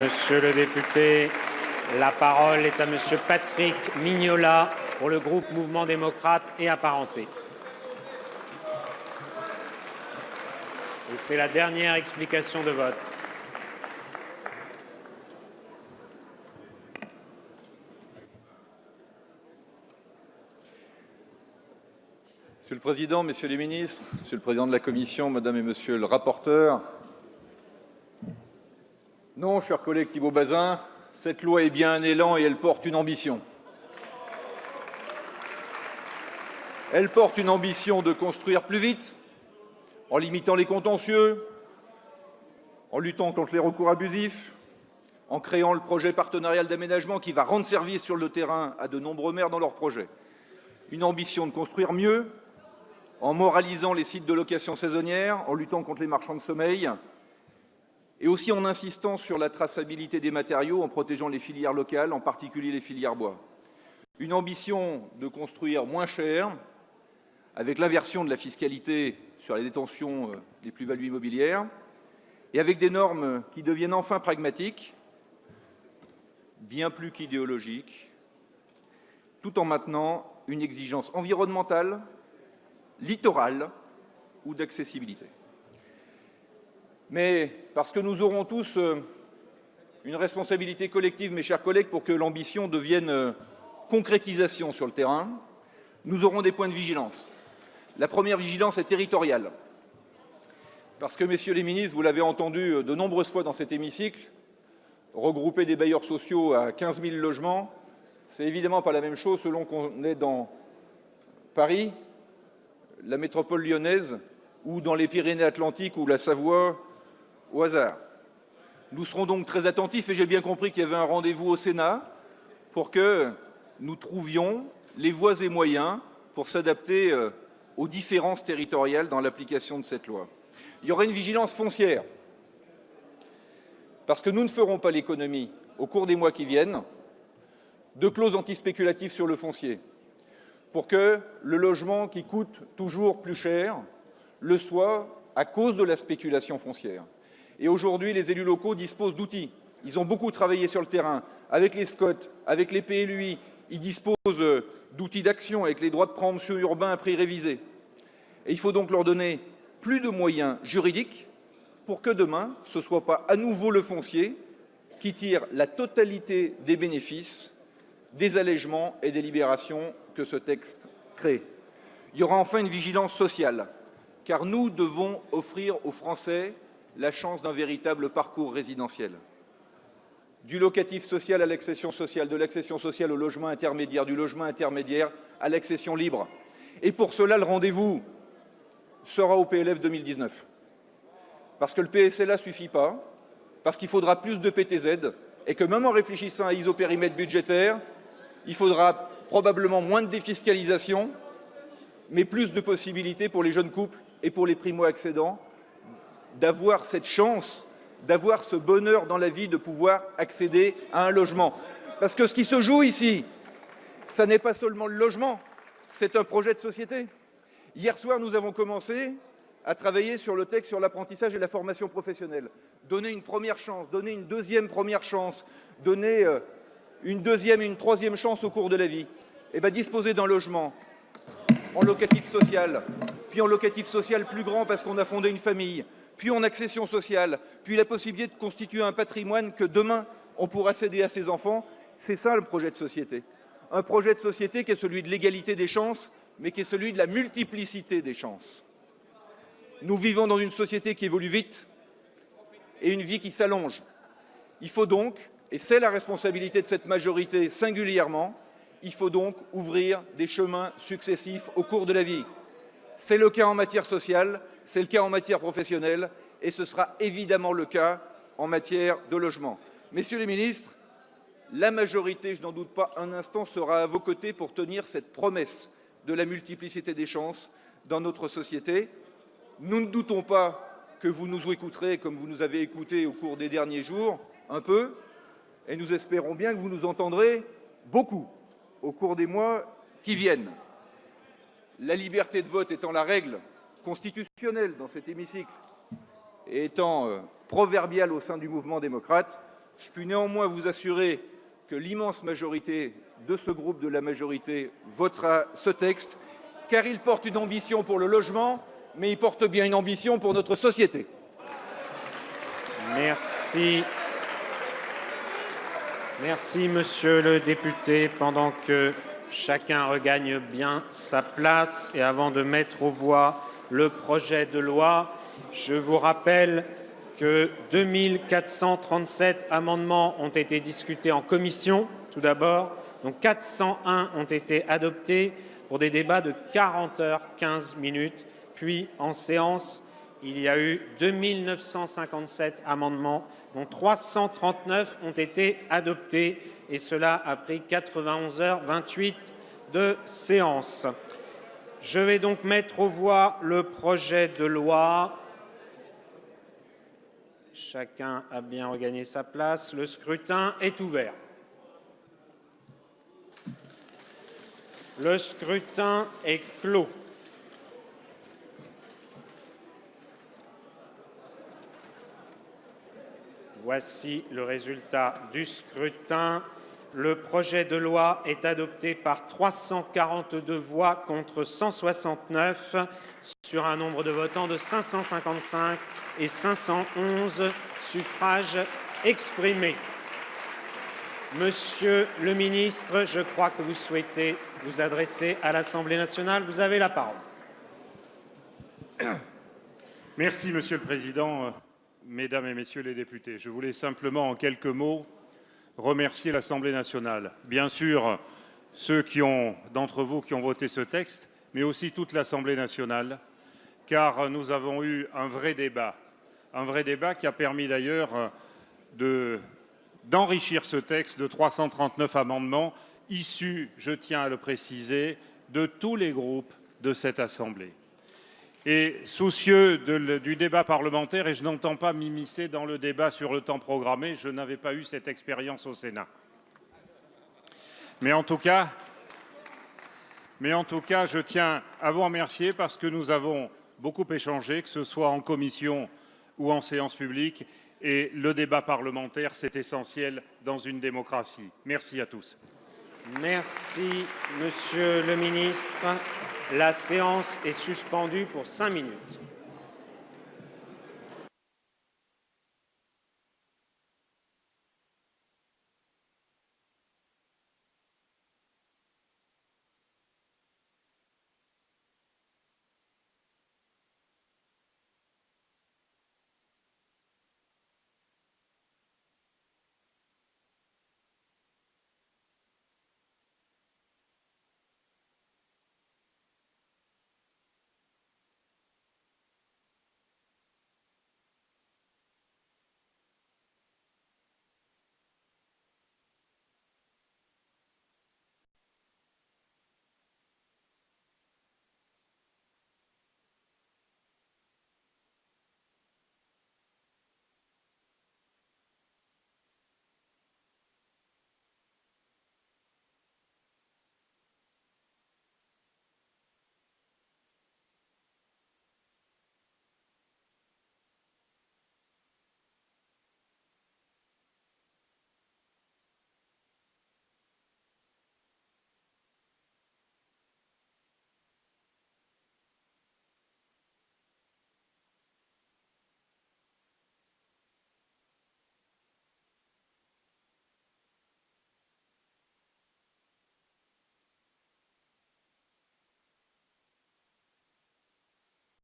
Monsieur le député, la parole est à Monsieur Patrick Mignola pour le groupe Mouvement démocrate et apparentés. Et c'est la dernière explication de vote. Monsieur le Président, Messieurs les ministres, Monsieur le Président de la Commission, Madame et Monsieur le rapporteur, non, cher collègue Thibault Bazin, cette loi est bien un élan et elle porte une ambition. Elle porte une ambition de construire plus vite, en limitant les contentieux, en luttant contre les recours abusifs, en créant le projet partenarial d'aménagement qui va rendre service sur le terrain à de nombreux maires dans leurs projets. Une ambition de construire mieux, en moralisant les sites de location saisonnière, en luttant contre les marchands de sommeil, et aussi en insistant sur la traçabilité des matériaux, en protégeant les filières locales, en particulier les filières bois. Une ambition de construire moins cher, avec l'inversion de la fiscalité sur les détentions des plus-values immobilières, et avec des normes qui deviennent enfin pragmatiques, bien plus qu'idéologiques, tout en maintenant une exigence environnementale, littorale ou d'accessibilité. Mais parce que nous aurons tous une responsabilité collective, mes chers collègues, pour que l'ambition devienne concrétisation sur le terrain, nous aurons des points de vigilance. La première vigilance est territoriale. Parce que, messieurs les ministres, vous l'avez entendu de nombreuses fois dans cet hémicycle, regrouper des bailleurs sociaux à 15 000 logements, c'est évidemment pas la même chose selon qu'on est dans Paris, la métropole lyonnaise, ou dans les Pyrénées-Atlantiques ou la Savoie, au hasard. Nous serons donc très attentifs et j'ai bien compris qu'il y avait un rendez-vous au Sénat pour que nous trouvions les voies et moyens pour s'adapter aux différences territoriales dans l'application de cette loi. Il y aura une vigilance foncière parce que nous ne ferons pas l'économie, au cours des mois qui viennent, de clauses antispéculatives sur le foncier pour que le logement qui coûte toujours plus cher le soit à cause de la spéculation foncière. Et aujourd'hui, les élus locaux disposent d'outils. Ils ont beaucoup travaillé sur le terrain, avec les SCOT, avec les PLUI. Ils disposent d'outils d'action, avec les droits de préemption urbains à prix révisés. Et il faut donc leur donner plus de moyens juridiques pour que demain, ce ne soit pas à nouveau le foncier qui tire la totalité des bénéfices, des allègements et des libérations que ce texte crée. Il y aura enfin une vigilance sociale, car nous devons offrir aux Français la chance d'un véritable parcours résidentiel. Du locatif social à l'accession sociale, de l'accession sociale au logement intermédiaire, du logement intermédiaire à l'accession libre. Et pour cela, le rendez-vous sera au PLF 2019. Parce que le PSLA ne suffit pas, parce qu'il faudra plus de PTZ, et que même en réfléchissant à isopérimètre budgétaire, il faudra probablement moins de défiscalisation, mais plus de possibilités pour les jeunes couples et pour les primo-accédants d'avoir cette chance, d'avoir ce bonheur dans la vie de pouvoir accéder à un logement. Parce que ce qui se joue ici, ça n'est pas seulement le logement, c'est un projet de société. Hier soir, nous avons commencé à travailler sur le texte sur l'apprentissage et la formation professionnelle. Donner une première chance, donner une deuxième première chance, donner une deuxième et une troisième chance au cours de la vie. Et bien, disposer d'un logement en locatif social, puis en locatif social plus grand parce qu'on a fondé une famille, puis en accession sociale, puis la possibilité de constituer un patrimoine que demain on pourra céder à ses enfants, c'est ça le projet de société. Un projet de société qui est celui de l'égalité des chances, mais qui est celui de la multiplicité des chances. Nous vivons dans une société qui évolue vite et une vie qui s'allonge. Il faut donc, et c'est la responsabilité de cette majorité singulièrement, il faut donc ouvrir des chemins successifs au cours de la vie. C'est le cas en matière sociale, c'est le cas en matière professionnelle et ce sera évidemment le cas en matière de logement. Messieurs les ministres, la majorité, je n'en doute pas un instant, sera à vos côtés pour tenir cette promesse de la multiplicité des chances dans notre société. Nous ne doutons pas que vous nous écouterez comme vous nous avez écoutés au cours des derniers jours, un peu, et nous espérons bien que vous nous entendrez beaucoup au cours des mois qui viennent. La liberté de vote étant la règle constitutionnelle dans cet hémicycle et étant proverbiale au sein du mouvement démocrate, Je puis néanmoins vous assurer que l'immense majorité de ce groupe de la majorité votera ce texte, car il porte une ambition pour le logement, mais il porte bien une ambition pour notre société. Merci. Merci, monsieur le député. Pendant que chacun regagne bien sa place et avant de mettre aux voix le projet de loi, je vous rappelle que 2437 amendements ont été discutés en commission, tout d'abord. Donc 401 ont été adoptés pour des débats de 40 heures 15 minutes. Puis en séance, il y a eu 2957 amendements, dont 339 ont été adoptés, et cela a pris 91 heures 28 de séance. Je vais donc mettre aux voix le projet de loi. Chacun a bien regagné sa place. Le scrutin est ouvert. Le scrutin est clos. Voici le résultat du scrutin. Le projet de loi est adopté par 342 voix contre 169 sur un nombre de votants de 555 et 511 suffrages exprimés. Monsieur le ministre, je crois que vous souhaitez vous adresser à l'Assemblée nationale. Vous avez la parole. Merci, Monsieur le Président. Mesdames et Messieurs les députés, je voulais simplement, en quelques mots, remercier l'Assemblée nationale. Bien sûr, ceux d'entre vous qui ont voté ce texte, mais aussi toute l'Assemblée nationale, car nous avons eu un vrai débat qui a permis d'ailleurs d'enrichir ce texte de 339 amendements issus, je tiens à le préciser, de tous les groupes de cette Assemblée. Et soucieux du débat parlementaire, et je n'entends pas m'immiscer dans le débat sur le temps programmé, je n'avais pas eu cette expérience au Sénat. Mais en tout cas, je tiens à vous remercier parce que nous avons beaucoup échangé, que ce soit en commission ou en séance publique, et le débat parlementaire, c'est essentiel dans une démocratie. Merci à tous. Merci, Monsieur le ministre. La séance est suspendue pour 5 minutes.